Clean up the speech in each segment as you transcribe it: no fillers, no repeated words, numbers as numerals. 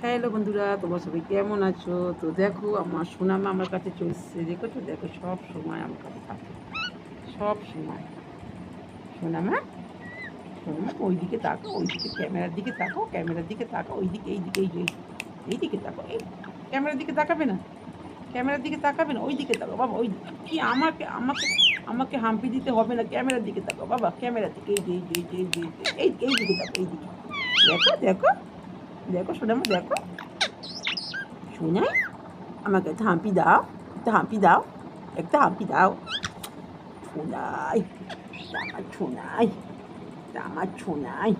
Hello বন্ধুরা, তোমরা সবাই কেমন আছো? তো দেখো আমার সোনামা আমার কাছে চলে এসেছে। দেখেছো? দেখো সব সময় আমার কাছে থাকে, সব সময়। সোনামা, সোনামা ওইদিকে তাকাও, ওইদিকে ক্যামেরার দিকে তাকাও, ক্যামেরার দিকে তাকাও, ওইদিকে, এইদিকে, এই যে এইদিকে তাকাও। এই ক্যামেরার দিকে তাকাবে না, ক্যামেরার দিকে তাকাবে না, ওইদিকে তাকাও বাবা। ওই কি আমাকে আমাকে আমাকে হাম্পি দিতে হবে না, ক্যামেরার দিকে তাকাও বাবা, ক্যামেরার দিকে, এই যে এই যে এই যে এই যে এইদিকে তাকাও, এইদিকে। দেখো দেখো দেখো সোনামা, দেখো সোনা, আমাকে একটা হাম্পি দাও, একটা হাম্পি দাও, একটা হাম্পি দাও। ছোনাই, আমার ছোনাই, আমার ছোনাই,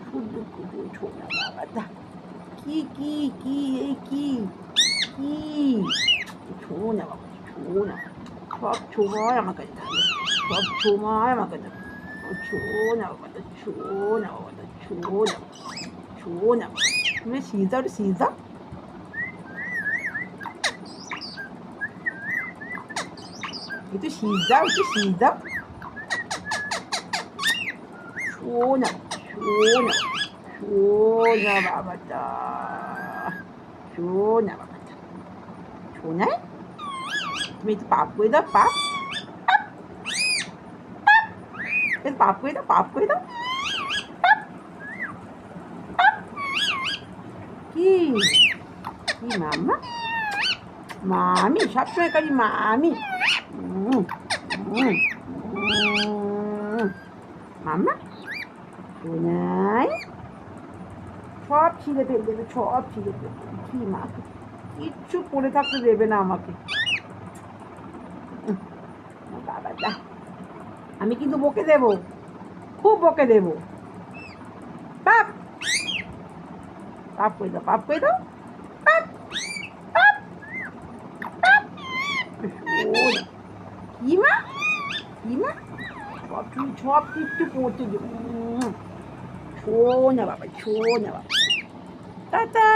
শুধু শুধু ছোনা বাবাটা। কি কি কি এই কি কি ছোনা বাবা, ছোনা। সব সময় আমার কাছে থাকে, সব সময় আমার কাছে থাকে। ছোনা বাবাটা, ছোনা বাবাটা, ছোনা, ছোনা। তুমি সিজ দাও, সিজ দাও। একটু সিজ দাও, একটু সিজ দাও। সোনা, সোনা, সোনা বাবাটা, সোনা বাবাটা। সোনাই, তুমি একটু পাপ করে দাও, পাপ, একটু পাপ করে দাও, পাপ করে দাও। কি কি মাম্মা, মামি সবসময় করি মামি। মাম্মা, সোনাই, সব ছিঁড়ে ফেলে দেবে, সব ছিঁড়ে ফেলে দেবে। কি মাকে কিচ্ছু পড়ে থাকতে দেবে না আমাকে। বাবাটা, আমি কিন্তু বকে দেবো, খুব বকে দেবো। পাপ, পাপ করে দাও, পাপ করে দাও, পাপ, পাপ, পাপ। কি মা, কি মা, সব তুমি সব কিচ্ছু পড়তে দেবো। ছো না বাবা, ছো না বাবা। টাটা।